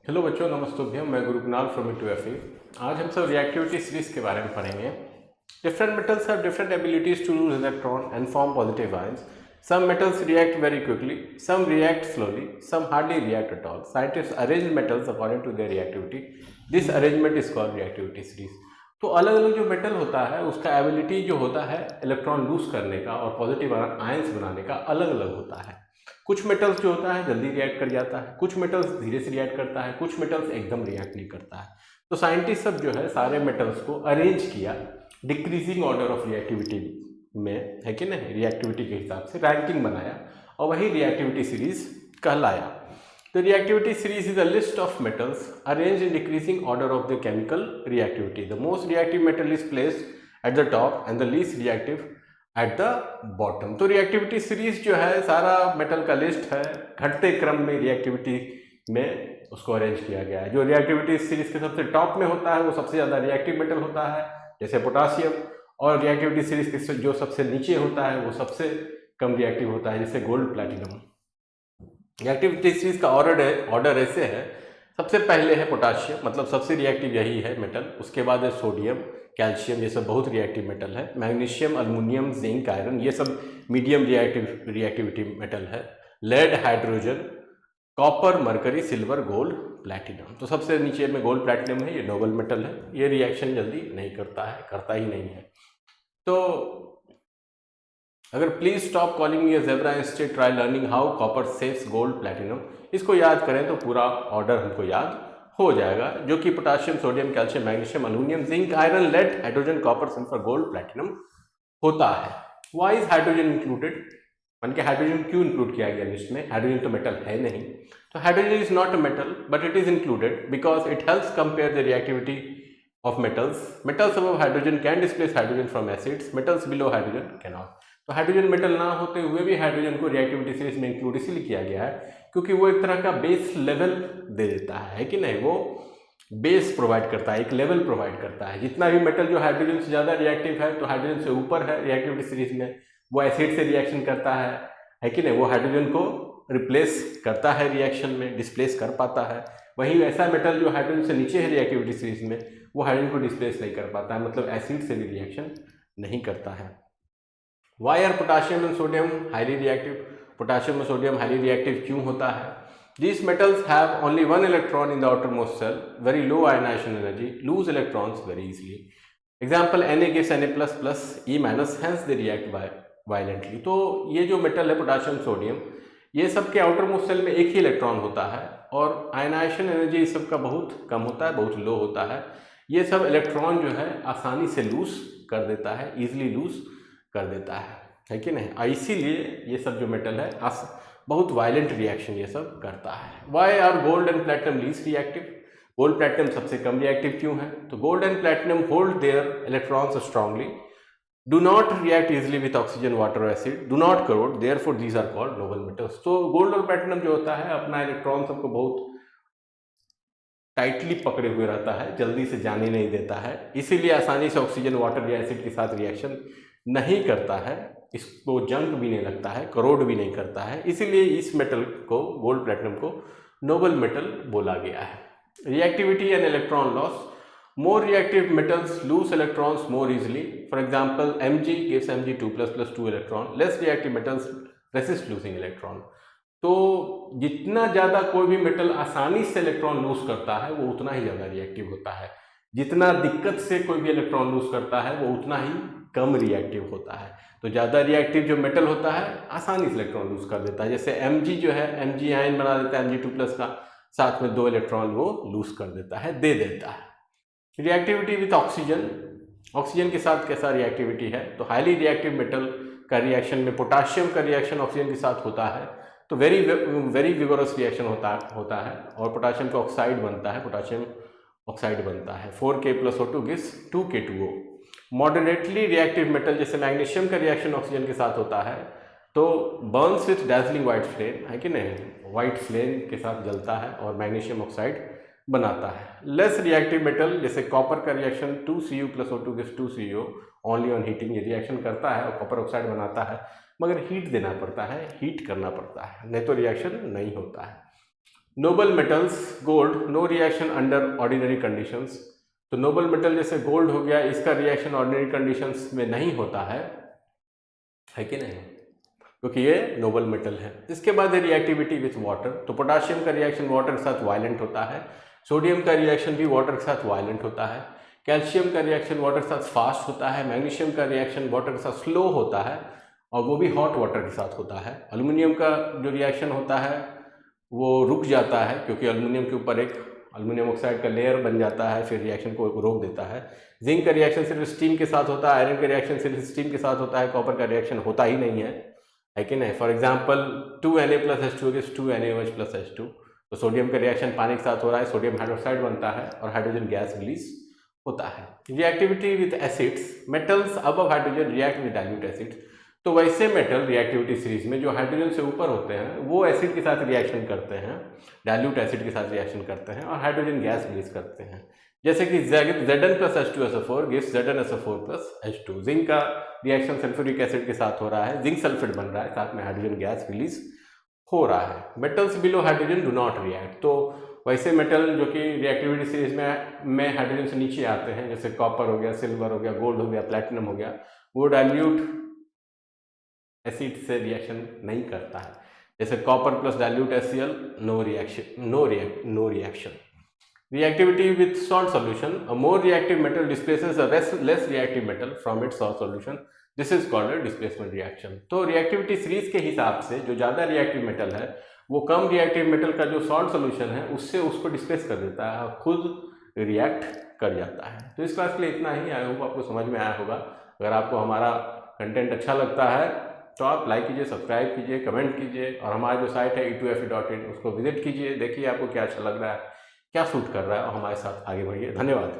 Hello बच्चों, नमस्तुभ्यम। मैं गुरु Kunal from E2FE। आज हम सब रिएक्टिविटी सीरीज के बारे में पढ़ेंगे। Different metals have different abilities to lose electron and form positive ions. Some metals react very quickly, some react slowly, some hardly react at all. Scientist arrange metals according to their reactivity. This arrangement is called reactivity series. तो अलग अलग जो metal होता है उसका ability जो होता है इलेक्ट्रॉन लूज करने का और पॉजिटिव आयंस बनाने का अलग अलग होता है। कुछ मेटल्स जो होता है जल्दी रिएक्ट कर जाता है, कुछ मेटल्स धीरे से रिएक्ट करता है, कुछ मेटल्स एकदम रिएक्ट नहीं करता है। तो साइंटिस्ट सब जो है सारे मेटल्स को अरेंज किया डिक्रीजिंग ऑर्डर ऑफ रिएक्टिविटी में, है कि नहीं, रिएक्टिविटी के हिसाब से रैंकिंग बनाया और वही रिएक्टिविटी सीरीज कहलाया। The reactivity series is a list of metals arranged in decreasing order of the chemical reactivity. The most reactive metal is placed at the top and the least reactive at the bottom. तो reactivity series जो है सारा metal का list है, घटते क्रम में reactivity में उसको अरेंज किया गया है। जो रिएक्टिविटी सीरीज के सबसे टॉप में होता है वो सबसे ज़्यादा रिएक्टिव मेटल होता है, जैसे पोटासियम, और रिएक्टिविटी सीरीज के जो सबसे नीचे होता है वो सबसे कम रिएक्टिव होता है, जैसे गोल्ड, प्लैटिनम। रिएक्टिविटी सीरीज का ऑर्डर ऐसे है। सबसे पहले है पोटाशियम, मतलब सबसे रिएक्टिव यही है मेटल। उसके बाद है सोडियम, कैल्शियम, ये सब बहुत रिएक्टिव मेटल है। मैग्नीशियम, अल्मुनियम, जिंक, आयरन, ये सब मीडियम रिएक्टिविटी मेटल है। Lead, hydrogen, copper, mercury, silver, gold, platinum. तो सबसे नीचे में गोल्ड, प्लैटिनम है, ये नोबल मेटल है। ये रिएक्शन जल्दी नहीं करता है, करता ही नहीं है। तो अगर please stop calling me a zebra, instead try learning how copper saves gold, platinum, इसको याद करें तो पूरा ऑर्डर हमको याद हो जाएगा, जो कि potassium, sodium, calcium, magnesium, aluminium, zinc, iron, lead, hydrogen, copper, sulphur, gold, platinum होता है। Why is hydrogen included? मान के हाइड्रोजन क्यों इंक्लूड किया गया लिस्ट में? हाइड्रोजन तो मेटल है नहीं। तो hydrogen is not a metal but it is included because it helps compare the reactivity of metals above hydrogen can displace hydrogen from acids, metals below hydrogen cannot। तो hydrogen metal ना होते हुए भी hydrogen को reactivity series में include इसलिए किया गया है क्योंकि वो एक तरह का बेस लेवल दे देता है कि नहीं, वो बेस प्रोवाइड करता है, एक लेवल प्रोवाइड करता है। जितना भी मेटल जो हाइड्रोजन से ज़्यादा रिएक्टिव है तो हाइड्रोजन से ऊपर है रिएक्टिविटी सीरीज में, वो एसिड से रिएक्शन करता है कि नहीं, वो हाइड्रोजन को रिप्लेस करता है रिएक्शन में, डिस्प्लेस कर पाता है। वहीं ऐसा मेटल जो हाइड्रोजन से नीचे है रिएक्टिविटी सीरीज में, वो हाइड्रोजन को डिस्प्लेस नहीं कर पाता है, मतलब एसिड से भी रिएक्शन नहीं करता है। Why are potassium and sodium highly reactive? Potassium और सोडियम हाईली रिएक्टिव क्यों होता है? These metals have only one electron in the outermost cell, very low ionization energy, lose electrons very easily. Example, Na gives Na++ E-, hence they react violently। तो ये जो metal है potassium, sodium, ये सब के आउटर मोस्ट सेल में एक ही electron होता है और आयनाइजेशन एनर्जी इस सब का बहुत कम होता है, बहुत लो होता है। ये सब इलेक्ट्रॉन जो है आसानी से लूज कर देता है, ईजिली लूज कर देता है कि नहीं। इसीलिए ये सब जो मेटल है बहुत वायलेंट रिएक्शन ये सब करता है। Why are gold and platinum least reactive? Gold, platinum सबसे कम रिएक्टिव क्यों है? तो gold and platinum hold their electrons strongly, do not react easily with oxygen, water or acid, do not corrode, therefore these are called noble metals। तो gold और platinum जो होता है अपना इलेक्ट्रॉन सबको बहुत टाइटली पकड़े हुए रहता है, जल्दी से जाने नहीं देता है, इसीलिए आसानी से ऑक्सीजन, वाटर या एसिड के साथ रिएक्शन नहीं करता है, इसको जंग भी नहीं लगता है, करोड भी नहीं करता है, इसीलिए इस मेटल को, गोल्ड प्लैटिनम को, नोबल मेटल बोला गया है। Reactivity and electron loss. More reactive metals lose electrons more easily. For example, Mg gives Mg2++ 2 electron. Less reactive metals resist losing electron। तो जितना ज़्यादा कोई भी मेटल आसानी से इलेक्ट्रॉन लूज करता है वो उतना ही ज़्यादा रिएक्टिव होता है। जितना दिक्कत से कोई भी इलेक्ट्रॉन लूज करता है वो उतना ही कम रिएक्टिव होता है। तो ज़्यादा रिएक्टिव जो मेटल होता है आसानी से इलेक्ट्रॉन लूज कर देता है, जैसे Mg जो है Mg आयन बना देता है Mg2+ का, साथ में 2 इलेक्ट्रॉन वो लूज कर देता है, दे देता है। Reactivity with oxygen. ऑक्सीजन के साथ कैसा रिएक्टिविटी है? तो हाईली रिएक्टिव मेटल का रिएक्शन में पोटाशियम का रिएक्शन ऑक्सीजन के साथ होता है तो वेरी विगोरस रिएक्शन होता है और पोटाशियम का ऑक्साइड बनता है, पोटाशियम ऑक्साइड बनता है। 4K+O2 gives 2K2O। Moderately reactive metal जैसे मैग्नीशियम का रिएक्शन ऑक्सीजन के साथ होता है तो Burns with dazzling white flame, है कि नहीं, वाइट फ्लेम के साथ जलता है और मैग्नीशियम ऑक्साइड बनाता है। लेस रिएक्टिव मेटल जैसे कॉपर का reaction 2Cu+O2 gives 2Cu only on heating, ये रिएक्शन करता है और कॉपर ऑक्साइड बनाता है, मगर हीट देना पड़ता है, हीट करना पड़ता है, नहीं तो रिएक्शन नहीं होता है। Noble metals gold no reaction under ordinary conditions. तो नोबल मेटल जैसे गोल्ड हो गया, इसका रिएक्शन ऑर्डिनरी कंडीशंस में नहीं होता है कि नहीं, क्योंकि ये नोबल मेटल है। इसके बाद है रिएक्टिविटी विथ वाटर। तो पोटाशियम का रिएक्शन वाटर के साथ वायलेंट होता है, सोडियम का रिएक्शन भी वाटर के साथ वायलेंट होता है, कैल्शियम का रिएक्शन वाटर के साथ फास्ट होता है, मैग्नीशियम का रिएक्शन वाटर के साथ स्लो होता है और वो भी हॉट वाटर के साथ होता है। एल्यूमिनियम का जो रिएक्शन होता है वो रुक जाता है क्योंकि एल्यूमिनियम के ऊपर एक एल्यूमिनियम ऑक्साइड का लेयर बन जाता है, फिर रिएक्शन को रोक देता है। जिंक का रिएक्शन सिर्फ स्टीम के साथ होता है, आयरन का रिएक्शन सिर्फ स्टीम के साथ होता है, कॉपर का रिएक्शन होता ही नहीं है कि नहीं। For example 2Na+H2 is 2NaOH+H2। तो सोडियम का रिएक्शन पानी के साथ हो रहा है, सोडियम हाइड्रोक्साइड बनता है और हाइड्रोजन गैस रिलीज होता है। Reactivity with acids, metals above hydrogen react with dilute acids. तो वैसे मेटल रिएक्टिविटी सीरीज में जो हाइड्रोजन से ऊपर होते हैं वो एसिड के साथ रिएक्शन करते हैं, डाइल्यूट एसिड के साथ रिएक्शन करते हैं और हाइड्रोजन गैस रिलीज करते हैं। जैसे कि Zn+H2SO4 गिव्स ZnSO4+H2। जिंक का रिएक्शन सल्फ्यूरिक एसिड के साथ हो रहा है, जिंक सल्फेट बन रहा है, साथ में हाइड्रोजन गैस रिलीज हो रहा है। Metals below hydrogen do not react. तो वैसे मेटल जो कि रिएक्टिविटी सीरीज में हाइड्रोजन से नीचे आते हैं, जैसे कॉपर हो गया, सिल्वर हो गया, गोल्ड हो गया, प्लैटिनम हो गया, वो डाइल्यूट एसिड से रिएक्शन नहीं करता है। जैसे copper plus dilute HCl no reaction. Reactivity with salt solution, a more reactive metal displaces a less reactive metal from its salt solution, this is called a displacement reaction. तो reactivity series के हिसाब से जो ज़्यादा reactive metal है वो कम reactive metal का जो सॉल्ट सॉल्यूशन है उससे उसको डिस्प्लेस कर देता है और खुद रिएक्ट कर जाता है। तो इस क्लास के लिए इतना ही। आई होप आपको समझ में आया होगा। अगर आपको हमारा कंटेंट अच्छा लगता है तो आप लाइक कीजिए, सब्सक्राइब कीजिए, कमेंट कीजिए और हमारा जो साइट है e2fe.in उसको विजिट कीजिए। देखिए आपको क्या अच्छा लग रहा है, क्या सूट कर रहा है और हमारे साथ आगे बढ़िए। धन्यवाद।